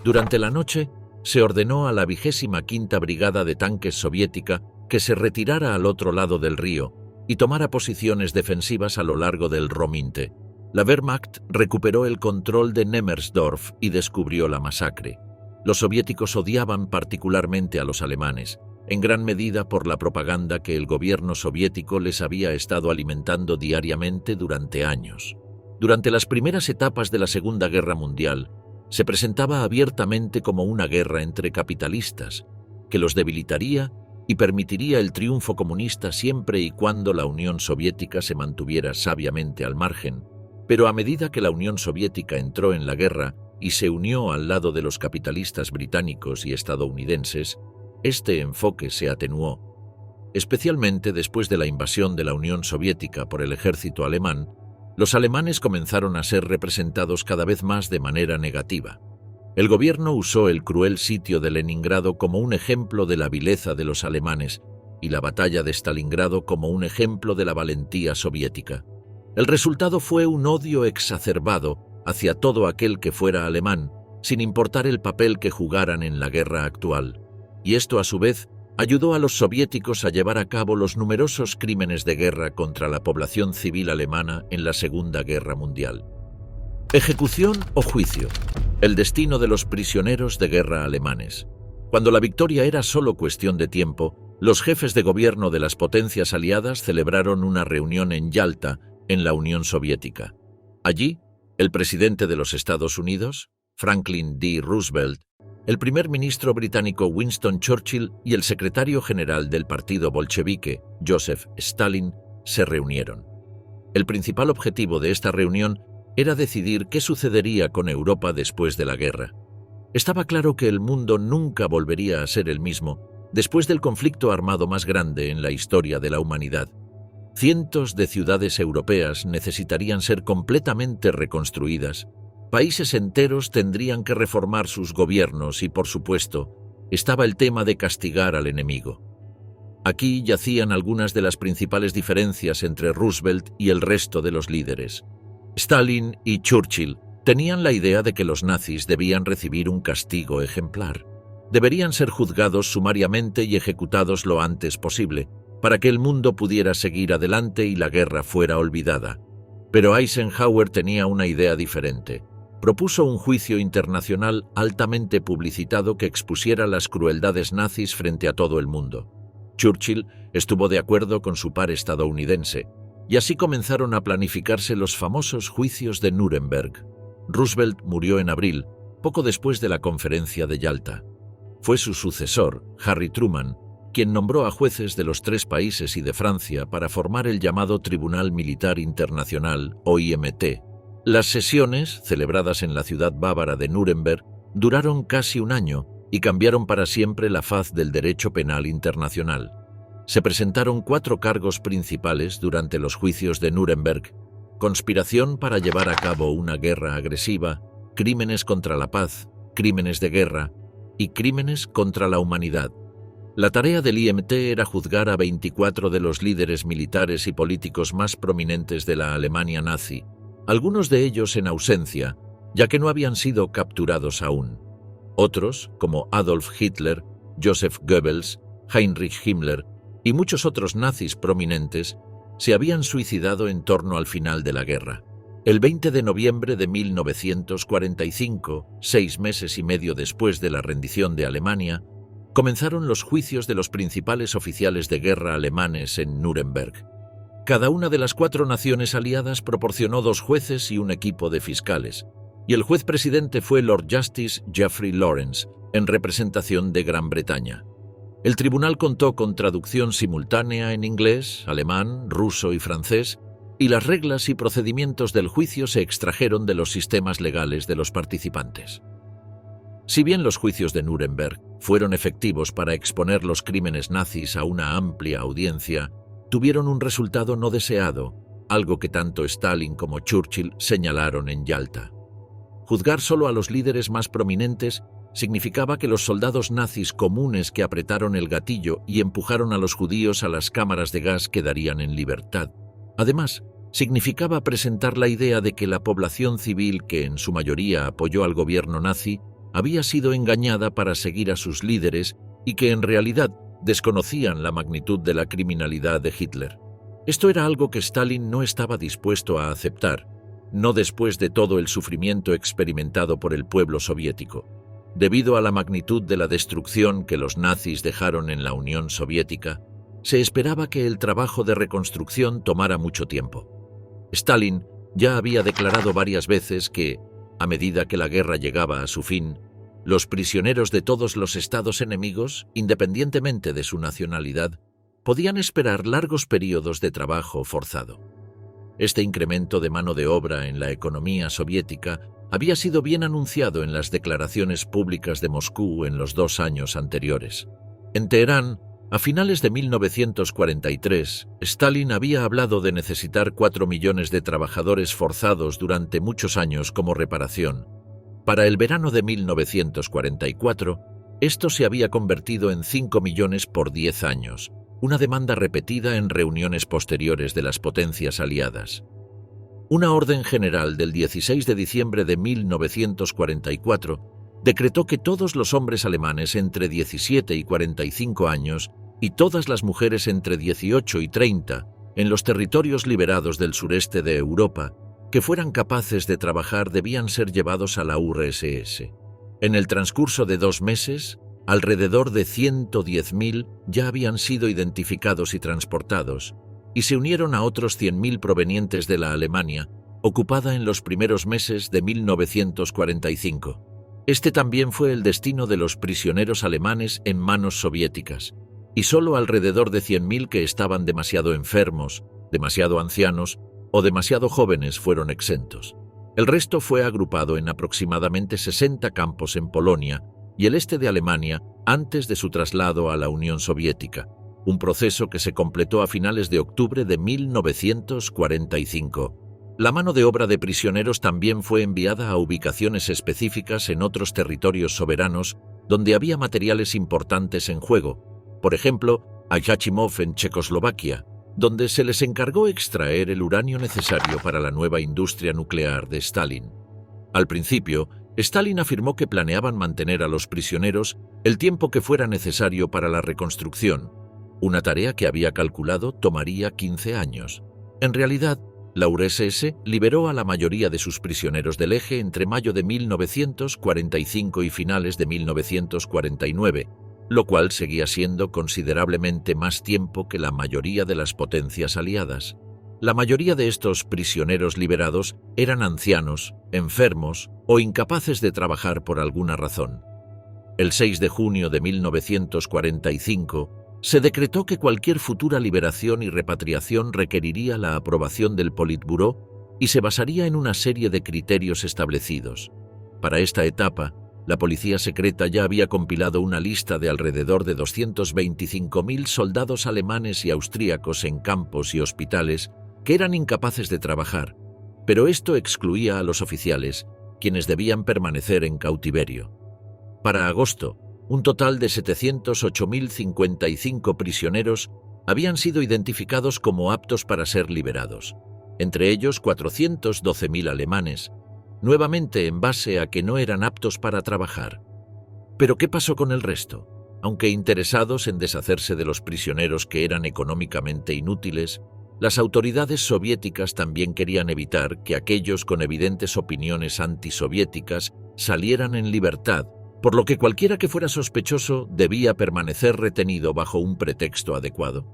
Durante la noche, se ordenó a la 25ª Brigada de Tanques soviética que se retirara al otro lado del río y tomara posiciones defensivas a lo largo del Rominte. La Wehrmacht recuperó el control de Nemmersdorf y descubrió la masacre. Los soviéticos odiaban particularmente a los alemanes, en gran medida por la propaganda que el gobierno soviético les había estado alimentando diariamente durante años. Durante las primeras etapas de la Segunda Guerra Mundial, se presentaba abiertamente como una guerra entre capitalistas, que los debilitaría y permitiría el triunfo comunista siempre y cuando la Unión Soviética se mantuviera sabiamente al margen. Pero a medida que la Unión Soviética entró en la guerra y se unió al lado de los capitalistas británicos y estadounidenses, este enfoque se atenuó. Especialmente después de la invasión de la Unión Soviética por el ejército alemán, los alemanes comenzaron a ser representados cada vez más de manera negativa. El gobierno usó el cruel sitio de Leningrado como un ejemplo de la vileza de los alemanes y la batalla de Stalingrado como un ejemplo de la valentía soviética. El resultado fue un odio exacerbado hacia todo aquel que fuera alemán, sin importar el papel que jugaran en la guerra actual. Y esto, a su vez, ayudó a los soviéticos a llevar a cabo los numerosos crímenes de guerra contra la población civil alemana en la Segunda Guerra Mundial. Ejecución o juicio. El destino de los prisioneros de guerra alemanes. Cuando la victoria era solo cuestión de tiempo, los jefes de gobierno de las potencias aliadas celebraron una reunión en Yalta, en la Unión Soviética. Allí, el presidente de los Estados Unidos, Franklin D. Roosevelt, el primer ministro británico Winston Churchill y el secretario general del partido bolchevique, Joseph Stalin, se reunieron. El principal objetivo de esta reunión era decidir qué sucedería con Europa después de la guerra. Estaba claro que el mundo nunca volvería a ser el mismo después del conflicto armado más grande en la historia de la humanidad. Cientos de ciudades europeas necesitarían ser completamente reconstruidas. Países enteros tendrían que reformar sus gobiernos y, por supuesto, estaba el tema de castigar al enemigo. Aquí yacían algunas de las principales diferencias entre Roosevelt y el resto de los líderes. Stalin y Churchill tenían la idea de que los nazis debían recibir un castigo ejemplar. Deberían ser juzgados sumariamente y ejecutados lo antes posible, para que el mundo pudiera seguir adelante y la guerra fuera olvidada. Pero Eisenhower tenía una idea diferente. Propuso un juicio internacional altamente publicitado que expusiera las crueldades nazis frente a todo el mundo. Churchill estuvo de acuerdo con su par estadounidense, y así comenzaron a planificarse los famosos juicios de Nuremberg. Roosevelt murió en abril, poco después de la conferencia de Yalta. Fue su sucesor, Harry Truman, quien nombró a jueces de los 3 países y de Francia para formar el llamado Tribunal Militar Internacional, OIMT. Las sesiones, celebradas en la ciudad bávara de Nuremberg, duraron casi un año y cambiaron para siempre la faz del derecho penal internacional. Se presentaron 4 cargos principales durante los juicios de Nuremberg: conspiración para llevar a cabo una guerra agresiva, crímenes contra la paz, crímenes de guerra y crímenes contra la humanidad. La tarea del IMT era juzgar a 24 de los líderes militares y políticos más prominentes de la Alemania nazi, algunos de ellos en ausencia, ya que no habían sido capturados aún. Otros, como Adolf Hitler, Joseph Goebbels, Heinrich Himmler y muchos otros nazis prominentes, se habían suicidado en torno al final de la guerra. El 20 de noviembre de 1945, 6 meses y medio después de la rendición de Alemania, comenzaron los juicios de los principales oficiales de guerra alemanes en Nuremberg. Cada una de las 4 naciones aliadas proporcionó 2 jueces y un equipo de fiscales, y el juez presidente fue Lord Justice Geoffrey Lawrence, en representación de Gran Bretaña. El tribunal contó con traducción simultánea en inglés, alemán, ruso y francés, y las reglas y procedimientos del juicio se extrajeron de los sistemas legales de los participantes. Si bien los juicios de Nuremberg fueron efectivos para exponer los crímenes nazis a una amplia audiencia, tuvieron un resultado no deseado, algo que tanto Stalin como Churchill señalaron en Yalta. Juzgar solo a los líderes más prominentes significaba que los soldados nazis comunes que apretaron el gatillo y empujaron a los judíos a las cámaras de gas quedarían en libertad. Además, significaba presentar la idea de que la población civil, que en su mayoría apoyó al gobierno nazi, había sido engañada para seguir a sus líderes y que en realidad desconocían la magnitud de la criminalidad de Hitler. Esto era algo que Stalin no estaba dispuesto a aceptar, no después de todo el sufrimiento experimentado por el pueblo soviético. Debido a la magnitud de la destrucción que los nazis dejaron en la Unión Soviética, se esperaba que el trabajo de reconstrucción tomara mucho tiempo. Stalin ya había declarado varias veces que, a medida que la guerra llegaba a su fin, los prisioneros de todos los estados enemigos, independientemente de su nacionalidad, podían esperar largos periodos de trabajo forzado. Este incremento de mano de obra en la economía soviética había sido bien anunciado en las declaraciones públicas de Moscú en los 2 años anteriores. En Teherán, a finales de 1943, Stalin había hablado de necesitar 4 millones de trabajadores forzados durante muchos años como reparación. Para el verano de 1944, esto se había convertido en 5 millones por 10 años, una demanda repetida en reuniones posteriores de las potencias aliadas. Una orden general del 16 de diciembre de 1944 decretó que todos los hombres alemanes entre 17 y 45 años y todas las mujeres entre 18 y 30 en los territorios liberados del sureste de Europa que fueran capaces de trabajar debían ser llevados a la URSS. En el transcurso de 2 meses, alrededor de 110.000 ya habían sido identificados y transportados, y se unieron a otros 100.000 provenientes de la Alemania, ocupada en los primeros meses de 1945. Este también fue el destino de los prisioneros alemanes en manos soviéticas, y solo alrededor de 100.000 que estaban demasiado enfermos, demasiado ancianos o demasiado jóvenes fueron exentos. El resto fue agrupado en aproximadamente 60 campos en Polonia y el este de Alemania antes de su traslado a la Unión Soviética, un proceso que se completó a finales de octubre de 1945. La mano de obra de prisioneros también fue enviada a ubicaciones específicas en otros territorios soberanos donde había materiales importantes en juego, por ejemplo, a Yachimov en Checoslovaquia, donde se les encargó extraer el uranio necesario para la nueva industria nuclear de Stalin. Al principio, Stalin afirmó que planeaban mantener a los prisioneros el tiempo que fuera necesario para la reconstrucción, una tarea que había calculado tomaría 15 años. En realidad, la URSS liberó a la mayoría de sus prisioneros del eje entre mayo de 1945 y finales de 1949, lo cual seguía siendo considerablemente más tiempo que la mayoría de las potencias aliadas. La mayoría de estos prisioneros liberados eran ancianos, enfermos o incapaces de trabajar por alguna razón. El 6 de junio de 1945, se decretó que cualquier futura liberación y repatriación requeriría la aprobación del Politburó y se basaría en una serie de criterios establecidos. Para esta etapa, la policía secreta ya había compilado una lista de alrededor de 225.000 soldados alemanes y austríacos en campos y hospitales que eran incapaces de trabajar, pero esto excluía a los oficiales, quienes debían permanecer en cautiverio. Para agosto, un total de 708.055 prisioneros habían sido identificados como aptos para ser liberados, entre ellos 412.000 alemanes, nuevamente en base a que no eran aptos para trabajar. ¿Pero qué pasó con el resto? Aunque interesados en deshacerse de los prisioneros que eran económicamente inútiles, las autoridades soviéticas también querían evitar que aquellos con evidentes opiniones antisoviéticas salieran en libertad, por lo que cualquiera que fuera sospechoso debía permanecer retenido bajo un pretexto adecuado.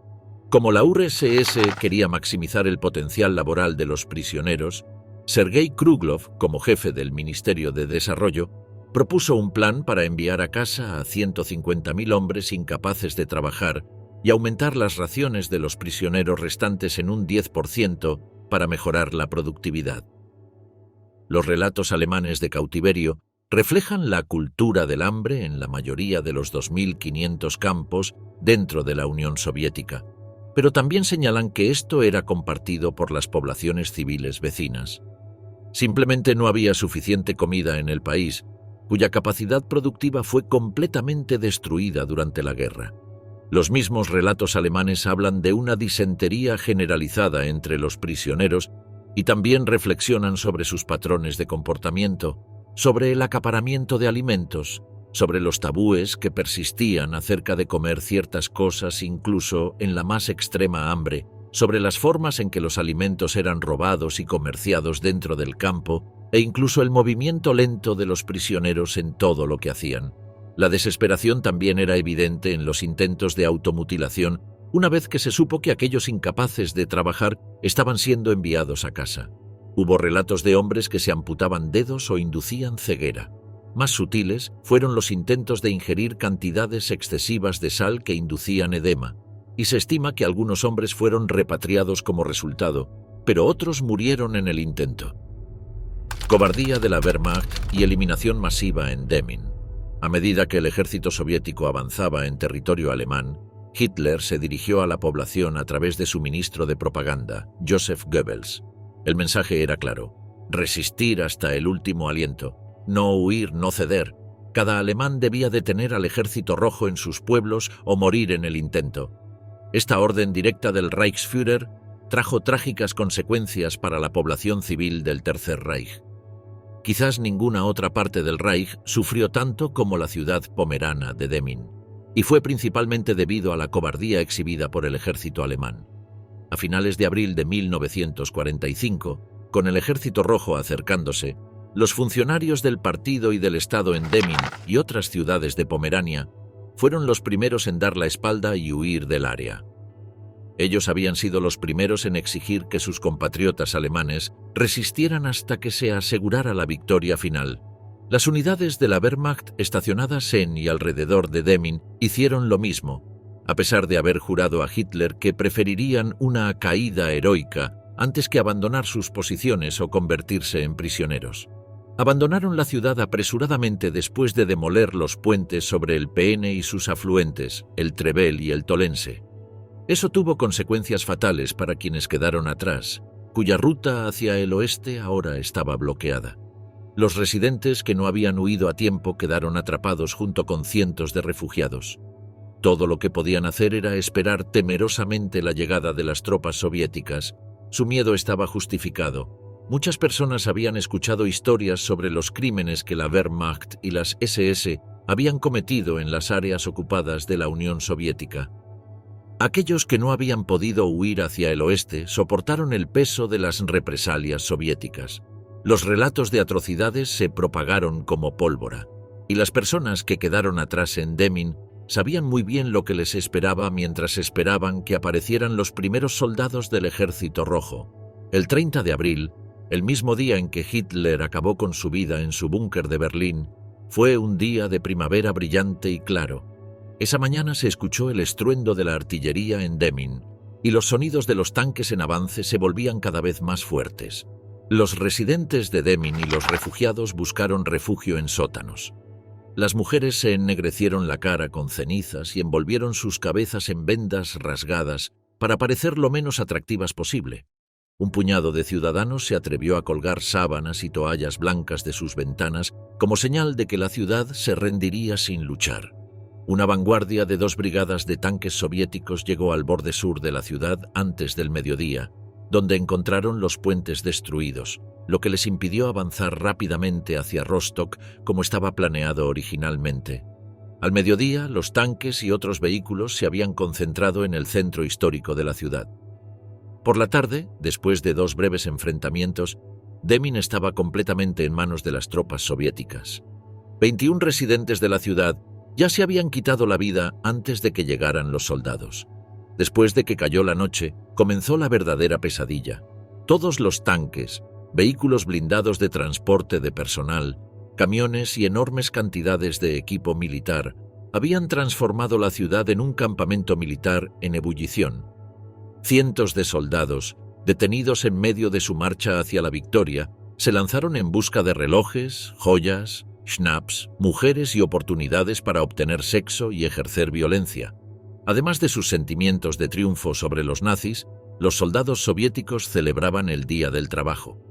Como la URSS quería maximizar el potencial laboral de los prisioneros, Sergei Kruglov, como jefe del Ministerio de Desarrollo, propuso un plan para enviar a casa a 150.000 hombres incapaces de trabajar y aumentar las raciones de los prisioneros restantes en un 10% para mejorar la productividad. Los relatos alemanes de cautiverio reflejan la cultura del hambre en la mayoría de los 2.500 campos dentro de la Unión Soviética, pero también señalan que esto era compartido por las poblaciones civiles vecinas. Simplemente no había suficiente comida en el país, cuya capacidad productiva fue completamente destruida durante la guerra. Los mismos relatos alemanes hablan de una disentería generalizada entre los prisioneros y también reflexionan sobre sus patrones de comportamiento, sobre el acaparamiento de alimentos, sobre los tabúes que persistían acerca de comer ciertas cosas incluso en la más extrema hambre, sobre las formas en que los alimentos eran robados y comerciados dentro del campo e incluso el movimiento lento de los prisioneros en todo lo que hacían. La desesperación también era evidente en los intentos de automutilación una vez que se supo que aquellos incapaces de trabajar estaban siendo enviados a casa. Hubo relatos de hombres que se amputaban dedos o inducían ceguera. Más sutiles fueron los intentos de ingerir cantidades excesivas de sal que inducían edema, y se estima que algunos hombres fueron repatriados como resultado, pero otros murieron en el intento. Cobardía de la Wehrmacht y eliminación masiva en Demmin. A medida que el ejército soviético avanzaba en territorio alemán, Hitler se dirigió a la población a través de su ministro de propaganda, Joseph Goebbels. El mensaje era claro: resistir hasta el último aliento, no huir, no ceder. Cada alemán debía detener al ejército rojo en sus pueblos o morir en el intento. Esta orden directa del Reichsführer trajo trágicas consecuencias para la población civil del Tercer Reich. Quizás ninguna otra parte del Reich sufrió tanto como la ciudad pomerana de Demmin, y fue principalmente debido a la cobardía exhibida por el ejército alemán. A finales de abril de 1945, con el Ejército Rojo acercándose, los funcionarios del partido y del Estado en Demmin y otras ciudades de Pomerania fueron los primeros en dar la espalda y huir del área. Ellos habían sido los primeros en exigir que sus compatriotas alemanes resistieran hasta que se asegurara la victoria final. Las unidades de la Wehrmacht estacionadas en y alrededor de Demmin hicieron lo mismo, a pesar de haber jurado a Hitler que preferirían una caída heroica antes que abandonar sus posiciones o convertirse en prisioneros. Abandonaron la ciudad apresuradamente después de demoler los puentes sobre el Peene y sus afluentes, el Trebel y el Tolense. Eso tuvo consecuencias fatales para quienes quedaron atrás, cuya ruta hacia el oeste ahora estaba bloqueada. Los residentes que no habían huido a tiempo quedaron atrapados junto con cientos de refugiados. Todo lo que podían hacer era esperar temerosamente la llegada de las tropas soviéticas. Su miedo estaba justificado. Muchas personas habían escuchado historias sobre los crímenes que la Wehrmacht y las SS habían cometido en las áreas ocupadas de la Unión Soviética. Aquellos que no habían podido huir hacia el oeste soportaron el peso de las represalias soviéticas. Los relatos de atrocidades se propagaron como pólvora, y las personas que quedaron atrás en Demmin sabían muy bien lo que les esperaba mientras esperaban que aparecieran los primeros soldados del Ejército Rojo. El 30 de abril, el mismo día en que Hitler acabó con su vida en su búnker de Berlín, fue un día de primavera brillante y claro. Esa mañana se escuchó el estruendo de la artillería en Demmin, y los sonidos de los tanques en avance se volvían cada vez más fuertes. Los residentes de Demmin y los refugiados buscaron refugio en sótanos. Las mujeres se ennegrecieron la cara con cenizas y envolvieron sus cabezas en vendas rasgadas para parecer lo menos atractivas posible. Un puñado de ciudadanos se atrevió a colgar sábanas y toallas blancas de sus ventanas como señal de que la ciudad se rendiría sin luchar. Una vanguardia de 2 brigadas de tanques soviéticos llegó al borde sur de la ciudad antes del mediodía, donde encontraron los puentes destruidos, lo que les impidió avanzar rápidamente hacia Rostock como estaba planeado originalmente. Al mediodía, los tanques y otros vehículos se habían concentrado en el centro histórico de la ciudad. Por la tarde, después de 2 breves enfrentamientos, Demmin estaba completamente en manos de las tropas soviéticas. 21 residentes de la ciudad ya se habían quitado la vida antes de que llegaran los soldados. Después de que cayó la noche, comenzó la verdadera pesadilla. Todos los tanques, vehículos blindados de transporte de personal, camiones y enormes cantidades de equipo militar habían transformado la ciudad en un campamento militar en ebullición. Cientos de soldados, detenidos en medio de su marcha hacia la victoria, se lanzaron en busca de relojes, joyas, schnapps, mujeres y oportunidades para obtener sexo y ejercer violencia. Además de sus sentimientos de triunfo sobre los nazis, los soldados soviéticos celebraban el Día del Trabajo.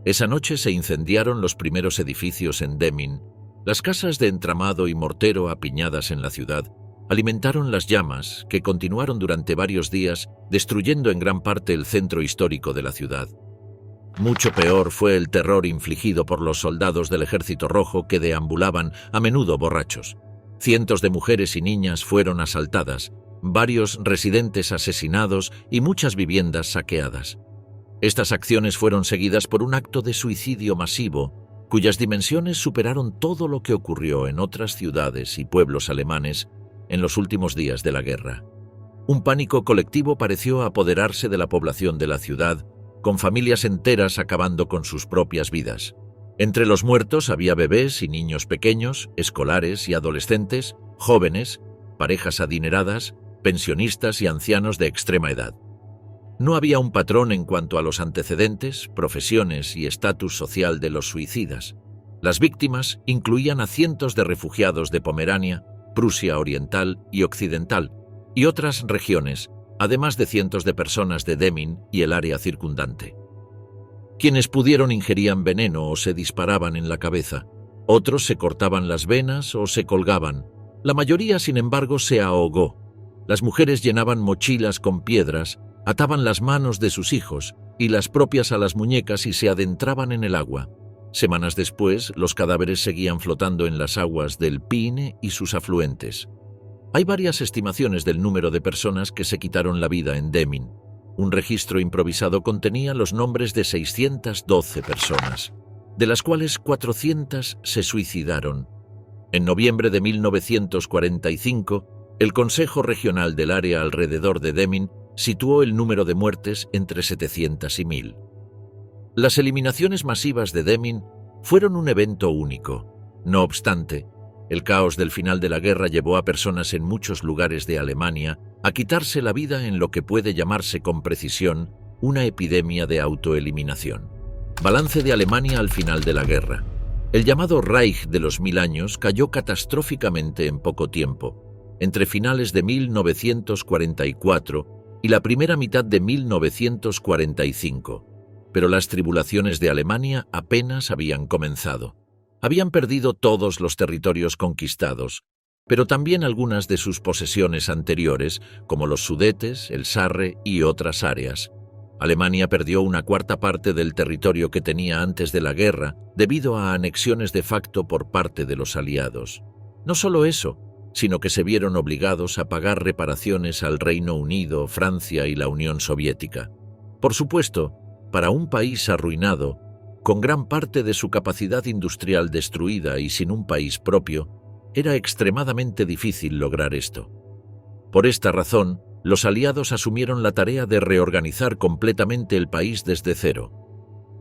Esa noche se incendiaron los primeros edificios en Demmin. Las casas de entramado y mortero apiñadas en la ciudad alimentaron las llamas que continuaron durante varios días, destruyendo en gran parte el centro histórico de la ciudad. Mucho peor fue el terror infligido por los soldados del Ejército Rojo que deambulaban, a menudo borrachos. Cientos de mujeres y niñas fueron asaltadas, varios residentes asesinados y muchas viviendas saqueadas. Estas acciones fueron seguidas por un acto de suicidio masivo, cuyas dimensiones superaron todo lo que ocurrió en otras ciudades y pueblos alemanes en los últimos días de la guerra. Un pánico colectivo pareció apoderarse de la población de la ciudad, con familias enteras acabando con sus propias vidas. Entre los muertos había bebés y niños pequeños, escolares y adolescentes, jóvenes, parejas adineradas, pensionistas y ancianos de extrema edad. No había un patrón en cuanto a los antecedentes, profesiones y estatus social de los suicidas. Las víctimas incluían a cientos de refugiados de Pomerania, Prusia Oriental y Occidental, y otras regiones, además de cientos de personas de Demmin y el área circundante. Quienes pudieron ingerían veneno o se disparaban en la cabeza. Otros se cortaban las venas o se colgaban. La mayoría, sin embargo, se ahogó. Las mujeres llenaban mochilas con piedras, ataban las manos de sus hijos y las propias a las muñecas y se adentraban en el agua. Semanas después, los cadáveres seguían flotando en las aguas del Peene y sus afluentes. Hay varias estimaciones del número de personas que se quitaron la vida en Demmin. Un registro improvisado contenía los nombres de 612 personas, de las cuales 400 se suicidaron. En noviembre de 1945, el Consejo Regional del área alrededor de Demmin situó el número de muertes entre 700 y 1000. Las eliminaciones masivas de Demmin fueron un evento único. No obstante, el caos del final de la guerra llevó a personas en muchos lugares de Alemania a quitarse la vida en lo que puede llamarse con precisión una epidemia de autoeliminación. Balance de Alemania al final de la guerra. El llamado Reich de los 1000 años cayó catastróficamente en poco tiempo, entre finales de 1944 y la primera mitad de 1945, pero las tribulaciones de Alemania apenas habían comenzado. Habían perdido todos los territorios conquistados, pero también algunas de sus posesiones anteriores, como los Sudetes, el Sarre y otras áreas. Alemania perdió una cuarta parte del territorio que tenía antes de la guerra debido a anexiones de facto por parte de los aliados. No solo eso, sino que se vieron obligados a pagar reparaciones al Reino Unido, Francia y la Unión Soviética. Por supuesto, para un país arruinado, con gran parte de su capacidad industrial destruida y sin un país propio, era extremadamente difícil lograr esto. Por esta razón, los aliados asumieron la tarea de reorganizar completamente el país desde cero.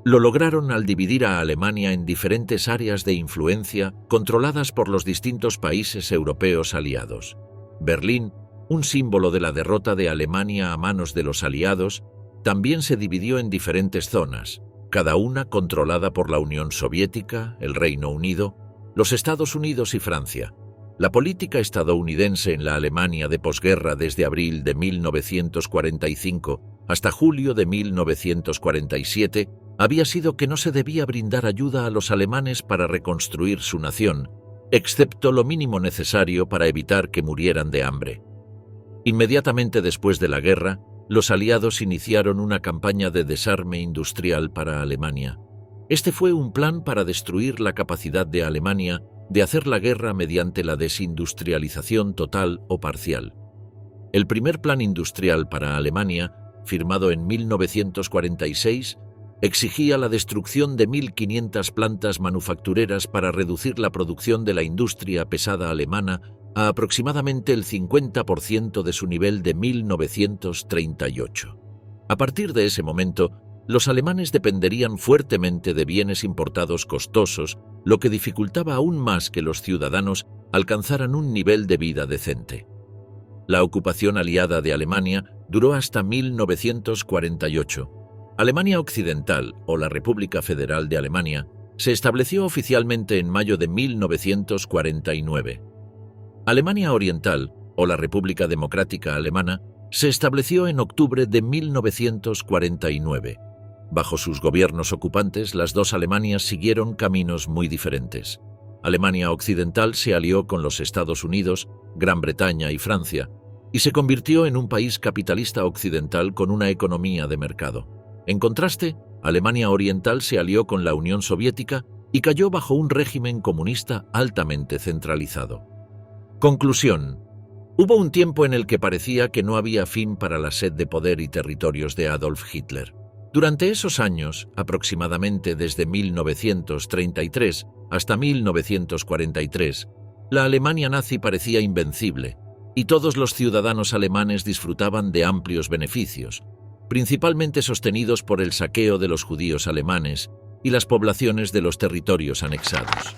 Lo lograron al dividir a Alemania en diferentes áreas de influencia controladas por los distintos países europeos aliados. Berlín, un símbolo de la derrota de Alemania a manos de los aliados, también se dividió en diferentes zonas, cada una controlada por la Unión Soviética, el Reino Unido, los Estados Unidos y Francia. La política estadounidense en la Alemania de posguerra desde abril de 1945 hasta julio de 1947 había sido que no se debía brindar ayuda a los alemanes para reconstruir su nación, excepto lo mínimo necesario para evitar que murieran de hambre. Inmediatamente después de la guerra, los aliados iniciaron una campaña de desarme industrial para Alemania. Este fue un plan para destruir la capacidad de Alemania de hacer la guerra mediante la desindustrialización total o parcial. El primer plan industrial para Alemania, firmado en 1946, exigía la destrucción de 1.500 plantas manufactureras para reducir la producción de la industria pesada alemana a aproximadamente el 50% de su nivel de 1938. A partir de ese momento, los alemanes dependerían fuertemente de bienes importados costosos, lo que dificultaba aún más que los ciudadanos alcanzaran un nivel de vida decente. La ocupación aliada de Alemania duró hasta 1948. Alemania Occidental, o la República Federal de Alemania, se estableció oficialmente en mayo de 1949. Alemania Oriental, o la República Democrática Alemana, se estableció en octubre de 1949. Bajo sus gobiernos ocupantes, las dos Alemanias siguieron caminos muy diferentes. Alemania Occidental se alió con los Estados Unidos, Gran Bretaña y Francia, y se convirtió en un país capitalista occidental con una economía de mercado. En contraste, Alemania Oriental se alió con la Unión Soviética y cayó bajo un régimen comunista altamente centralizado. Conclusión. Hubo un tiempo en el que parecía que no había fin para la sed de poder y territorios de Adolf Hitler. Durante esos años, aproximadamente desde 1933 hasta 1943, la Alemania nazi parecía invencible, y todos los ciudadanos alemanes disfrutaban de amplios beneficios, principalmente sostenidos por el saqueo de los judíos alemanes y las poblaciones de los territorios anexados.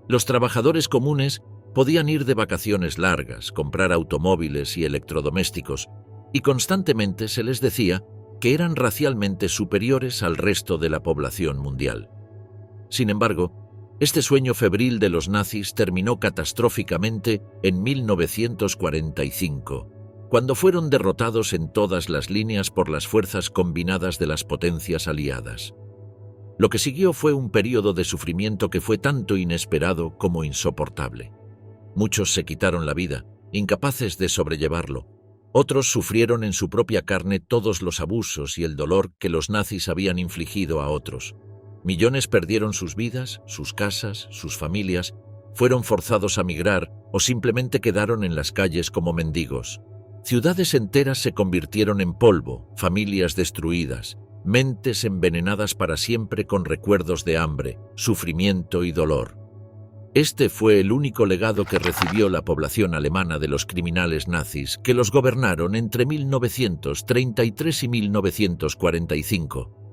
Los trabajadores comunes podían ir de vacaciones largas, comprar automóviles y electrodomésticos, y constantemente se les decía que eran racialmente superiores al resto de la población mundial. Sin embargo, este sueño febril de los nazis terminó catastróficamente en 1945, cuando fueron derrotados en todas las líneas por las fuerzas combinadas de las potencias aliadas. Lo que siguió fue un período de sufrimiento que fue tanto inesperado como insoportable. Muchos se quitaron la vida, incapaces de sobrellevarlo. Otros sufrieron en su propia carne todos los abusos y el dolor que los nazis habían infligido a otros. Millones perdieron sus vidas, sus casas, sus familias, fueron forzados a migrar o simplemente quedaron en las calles como mendigos. Ciudades enteras se convirtieron en polvo, familias destruidas, mentes envenenadas para siempre con recuerdos de hambre, sufrimiento y dolor. Este fue el único legado que recibió la población alemana de los criminales nazis que los gobernaron entre 1933 y 1945.